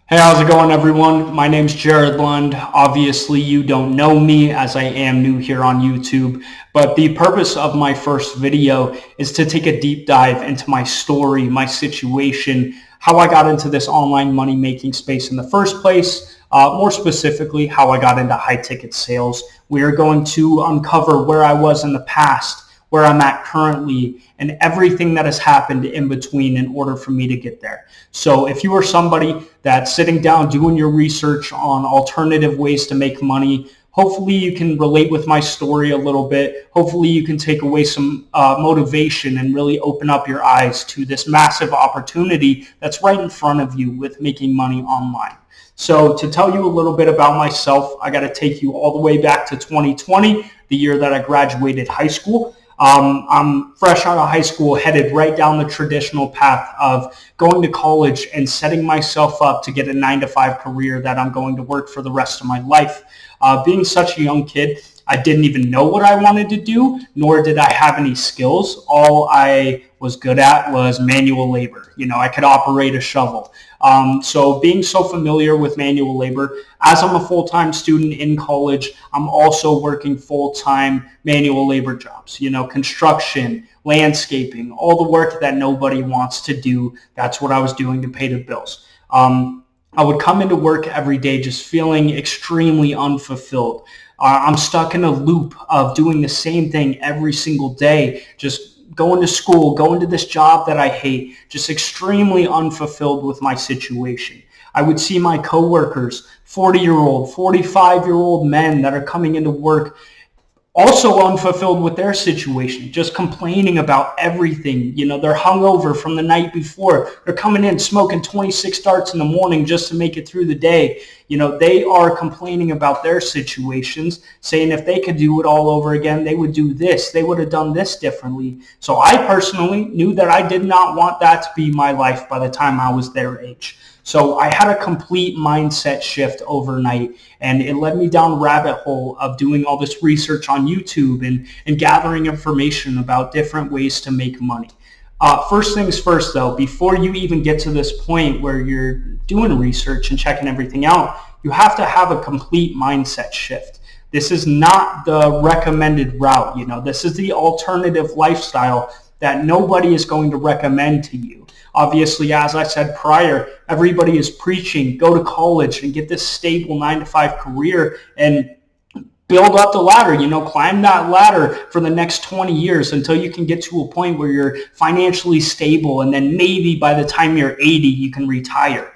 Hey, how's it going, everyone? My name's Jared Lund. Obviously, you don't know me as I am new here on YouTube, but the purpose of my first video is to take a deep dive into my story, my situation, how I got into this online money making space in the first place, more specifically, how I got into high ticket sales. We are going to uncover where I was in the past, where I'm at currently, and everything that has happened in between in order for me to get there. So if you are somebody that's sitting down doing your research on alternative ways to make money, hopefully you can relate with my story a little bit. Hopefully you can take away some motivation and really open up your eyes to this massive opportunity that's right in front of you with making money online. So to tell you a little bit about myself, I got to take you all the way back to 2020, the year that I graduated high school. I'm fresh out of high school, headed right down the traditional path of going to college and setting myself up to get a 9-to-5 career that I'm going to work for the rest of my life. Being such a young kid, I didn't even know what I wanted to do, nor did I have any skills. All I was good at was manual labor. I could operate a shovel. So being so familiar with manual labor, as I'm a full-time student in college, I'm also working full-time manual labor jobs, construction, landscaping, all the work that nobody wants to do. That's what I was doing to pay the bills. I would come into work every day just feeling extremely unfulfilled. I'm stuck in a loop of doing the same thing every single day, just going to school, going to this job that I hate, just extremely unfulfilled with my situation. I would see my coworkers, 40-year-old, 45-year-old men that are coming into work also unfulfilled with their situation, just complaining about everything. They're hungover from the night before. They're coming in smoking 26 darts in the morning just to make it through the day. They are complaining about their situations, saying if they could do it all over again, they would do this. They would have done this differently. So I personally knew that I did not want that to be my life by the time I was their age. So I had a complete mindset shift overnight, and it led me down a rabbit hole of doing all this research on YouTube and gathering information about different ways to make money. First things first, though, before you even get to this point where you're doing research and checking everything out, you have to have a complete mindset shift. This is not the recommended route. This is the alternative lifestyle that nobody is going to recommend to you. Obviously, as I said prior, everybody is preaching, go to college and get this stable 9-to-5 career and build up the ladder, climb that ladder for the next 20 years until you can get to a point where you're financially stable, and then maybe by the time you're 80, you can retire.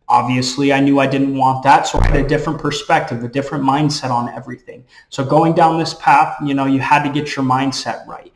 Obviously, I knew I didn't want that, so I had a different perspective, a different mindset on everything. So going down this path, you had to get your mindset right.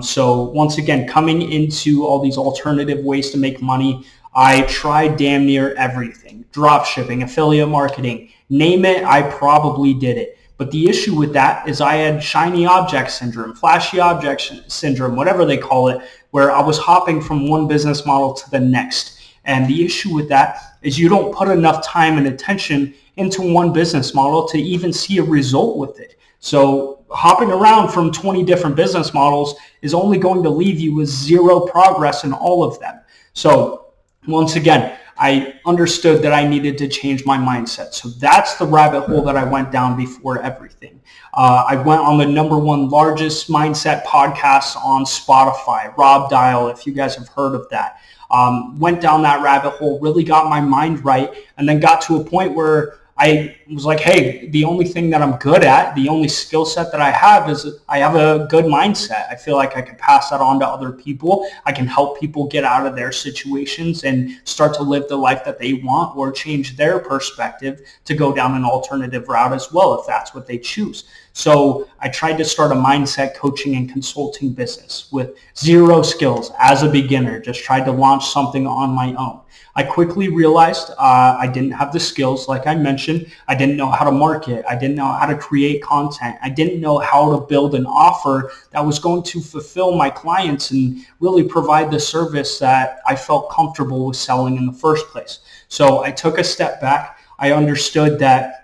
So once again, coming into all these alternative ways to make money, I tried damn near everything. Drop shipping, affiliate marketing, name it, I probably did it. But the issue with that is I had shiny object syndrome, flashy object syndrome, whatever they call it, where I was hopping from one business model to the next. And the issue with that is you don't put enough time and attention into one business model to even see a result with it. So hopping around from 20 different business models is only going to leave you with zero progress in all of them. So once again, I understood that I needed to change my mindset. So that's the rabbit hole that I went down before everything. I went on the #1 largest mindset podcast on Spotify, Rob Dial, if you guys have heard of that. Went down that rabbit hole, really got my mind right, and then got to a point where I was like, hey, the only thing that I'm good at, the only skill set that I have is I have a good mindset. I feel like I can pass that on to other people. I can help people get out of their situations and start to live the life that they want, or change their perspective to go down an alternative route as well, if that's what they choose. So I tried to start a mindset coaching and consulting business with zero skills as a beginner, just tried to launch something on my own. I quickly realized I didn't have the skills, like I mentioned. I didn't know how to market. I didn't know how to create content. I didn't know how to build an offer that was going to fulfill my clients and really provide the service that I felt comfortable with selling in the first place. So I took a step back. I understood that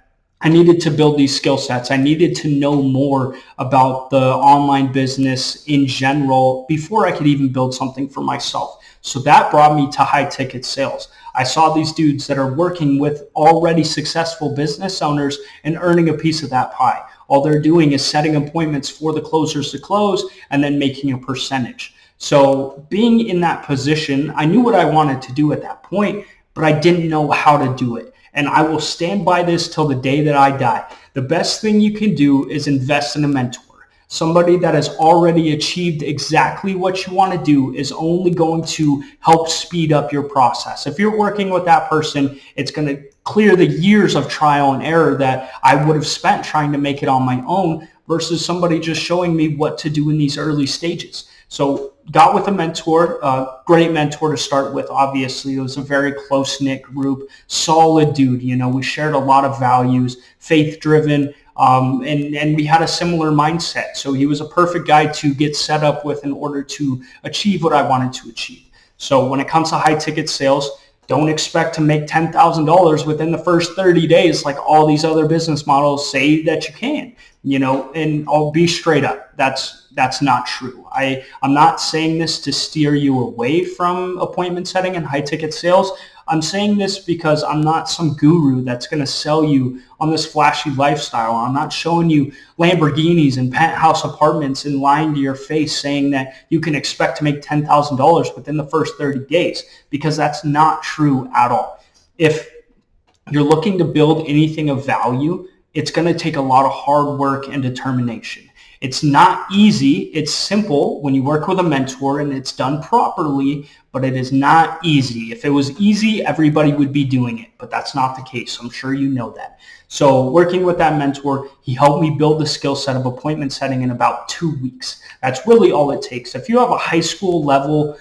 I needed to build these skill sets. I needed to know more about the online business in general before I could even build something for myself. So that brought me to high ticket sales. I saw these dudes that are working with already successful business owners and earning a piece of that pie. All they're doing is setting appointments for the closers to close and then making a percentage. So being in that position, I knew what I wanted to do at that point, but I didn't know how to do it. And I will stand by this till the day that I die. The best thing you can do is invest in a mentor. Somebody that has already achieved exactly what you want to do is only going to help speed up your process. If you're working with that person, it's going to clear the years of trial and error that I would have spent trying to make it on my own versus somebody just showing me what to do in these early stages. So got with a mentor, a great mentor to start with, obviously. It was a very close-knit group, solid dude. We shared a lot of values, faith-driven, and we had a similar mindset. So he was a perfect guy to get set up with in order to achieve what I wanted to achieve. So when it comes to high-ticket sales, don't expect to make $10,000 within the first 30 days like all these other business models say that you can, and I'll be straight up. That's not true. I'm not saying this to steer you away from appointment setting and high ticket sales. I'm saying this because I'm not some guru that's going to sell you on this flashy lifestyle. I'm not showing you Lamborghinis and penthouse apartments and lying to your face saying that you can expect to make $10,000 within the first 30 days, because that's not true at all. If you're looking to build anything of value, it's going to take a lot of hard work and determination. It's not easy. It's simple when you work with a mentor and it's done properly, but it is not easy. If it was easy, everybody would be doing it, but that's not the case. I'm sure you know that. So working with that mentor, he helped me build the skill set of appointment setting in about 2 weeks. That's really all it takes. If you have a high school level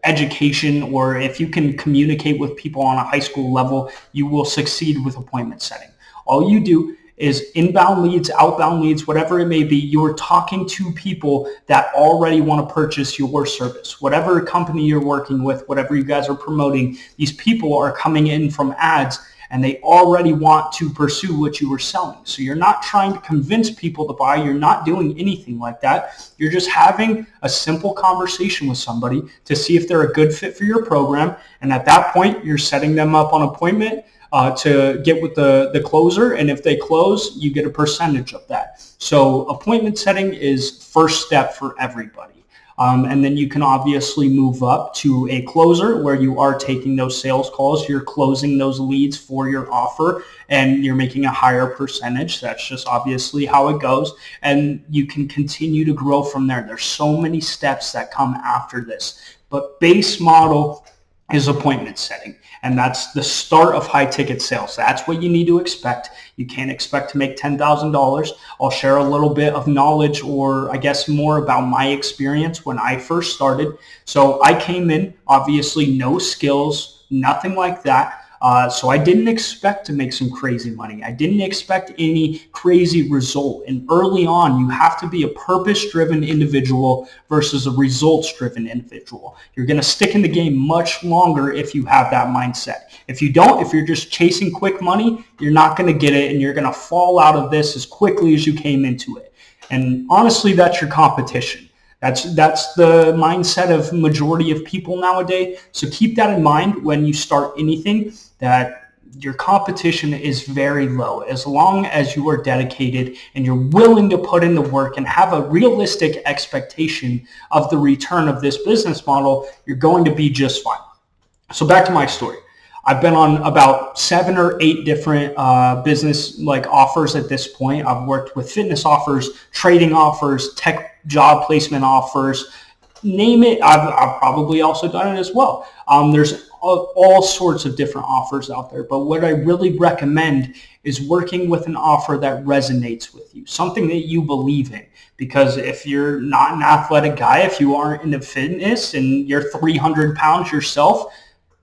education, or if you can communicate with people on a high school level, you will succeed with appointment setting. All you do is inbound leads, outbound leads, whatever it may be, you're talking to people that already want to purchase your service. Whatever company you're working with, whatever you guys are promoting, these people are coming in from ads and they already want to pursue what you were selling. So you're not trying to convince people to buy. You're not doing anything like that. You're just having a simple conversation with somebody to see if they're a good fit for your program. And at that point, you're setting them up on appointment to get with the closer, and if they close, you get a percentage of that. So appointment setting is first step for everybody. And then you can obviously move up to a closer where you are taking those sales calls, you're closing those leads for your offer, and you're making a higher percentage. That's just obviously how it goes. And you can continue to grow from there. There's so many steps that come after this. But base model is appointment setting. And that's the start of high ticket sales. That's what you need to expect. You can't expect to make $10,000. I'll share a little bit of knowledge, or I guess more about my experience when I first started. So I came in, obviously no skills, nothing like that. So I didn't expect to make some crazy money. I didn't expect any crazy result. And early on, you have to be a purpose-driven individual versus a results-driven individual. You're going to stick in the game much longer if you have that mindset. If you don't, if you're just chasing quick money, you're not going to get it, and you're going to fall out of this as quickly as you came into it. And honestly, that's your competition. That's the mindset of majority of people nowadays. So keep that in mind when you start anything, that your competition is very low. As long as you are dedicated and you're willing to put in the work and have a realistic expectation of the return of this business model, you're going to be just fine. So back to my story. I've been on about 7 or 8 different business offers at this point. I've worked with fitness offers, trading offers, tech job placement offers, name it. I've probably also done it as well. There's all sorts of different offers out there, but what I really recommend is working with an offer that resonates with you, something that you believe in. Because if you're not an athletic guy, if you aren't into fitness and you're 300 pounds yourself,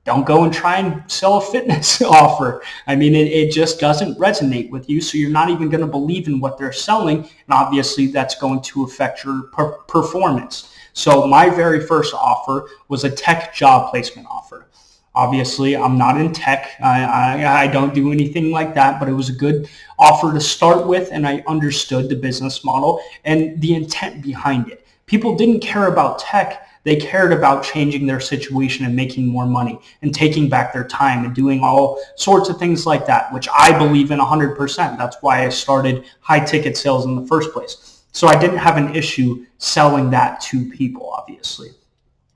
don't go and try and sell a fitness offer. I mean, it just doesn't resonate with you, so you're not even going to believe in what they're selling, and obviously that's going to affect your performance. So my very first offer was a tech job placement offer. Obviously, I'm not in tech. I don't do anything like that, but it was a good offer to start with, and I understood the business model and the intent behind it. People didn't care about tech. They cared about changing their situation and making more money and taking back their time and doing all sorts of things like that, which I believe in 100%. That's why I started high ticket sales in the first place. So I didn't have an issue selling that to people, obviously.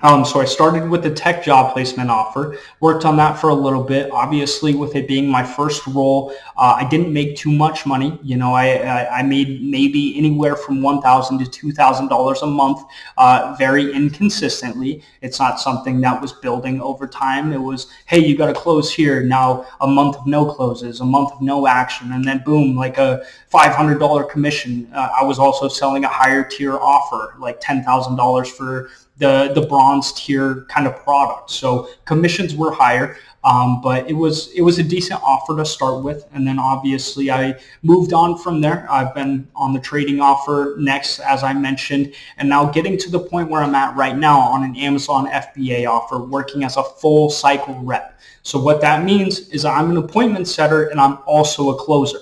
So I started with the tech job placement offer, worked on that for a little bit. Obviously, with it being my first role, I didn't make too much money. I made maybe anywhere from $1,000 to $2,000 a month, very inconsistently. It's not something that was building over time. It was, hey, you got to close here. Now a month of no closes, a month of no action, and then boom, like a $500 commission. I was also selling a higher tier offer, like $10,000 for the bronze tier kind of product. So commissions were higher, but it was a decent offer to start with. And then obviously I moved on from there. I've been on the trading offer next, as I mentioned, and now getting to the point where I'm at right now on an Amazon FBA offer, working as a full cycle rep. So what that means is I'm an appointment setter and I'm also a closer.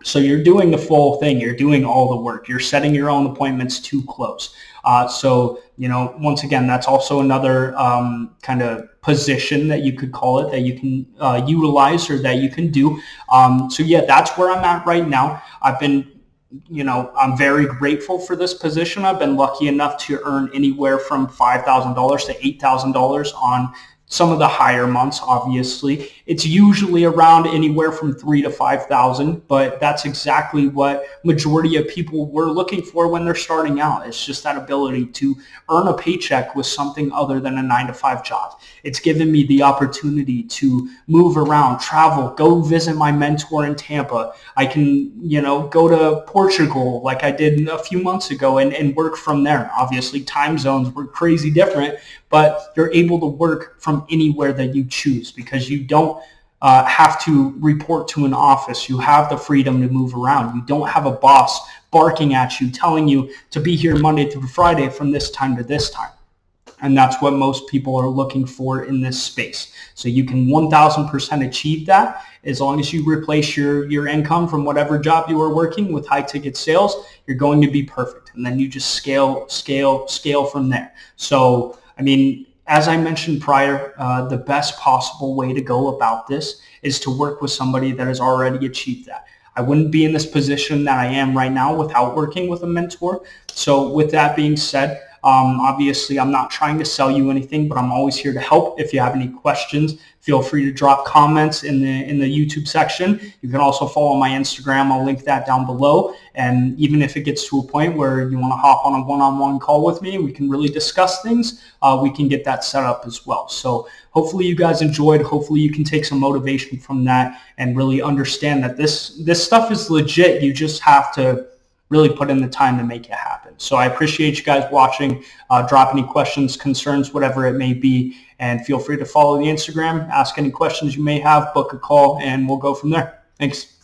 So you're doing the full thing. You're doing all the work. You're setting your own appointments to close. So, once again, that's also another kind of position that you could call it that you can utilize or that you can do. So yeah, that's where I'm at right now. I've been, I'm very grateful for this position. I've been lucky enough to earn anywhere from $5,000 to $8,000 on some of the higher months. Obviously, it's usually around anywhere from 3,000 to 5,000, but that's exactly what majority of people were looking for when they're starting out. It's just that ability to earn a paycheck with something other than a 9-to-5 job. It's given me the opportunity to move around, travel, go visit my mentor in Tampa. I can, go to Portugal like I did a few months ago and work from there. Obviously, time zones were crazy different, but you're able to work from anywhere that you choose because you don't have to report to an office. You have the freedom to move around. You don't have a boss barking at you, telling you to be here Monday through Friday from this time to this time. And that's what most people are looking for in this space. So you can 1,000% achieve that as long as you replace your income from whatever job you are working with high ticket sales. You're going to be perfect. And then you just scale from there. So, as I mentioned prior, the best possible way to go about this is to work with somebody that has already achieved that. I wouldn't be in this position that I am right now without working with a mentor. So with that being said, obviously I'm not trying to sell you anything, but I'm always here to help. If you have any questions, feel free to drop comments in the YouTube section. You can also follow my Instagram. I'll link that down below. And even if it gets to a point where you want to hop on a one-on-one call with me, we can really discuss things. We can get that set up as well. So hopefully you guys enjoyed. Hopefully you can take some motivation from that and really understand that this stuff is legit. You just have to really put in the time to make it happen. So I appreciate you guys watching. Drop any questions, concerns, whatever it may be, and feel free to follow the Instagram, ask any questions you may have, book a call, and we'll go from there. Thanks.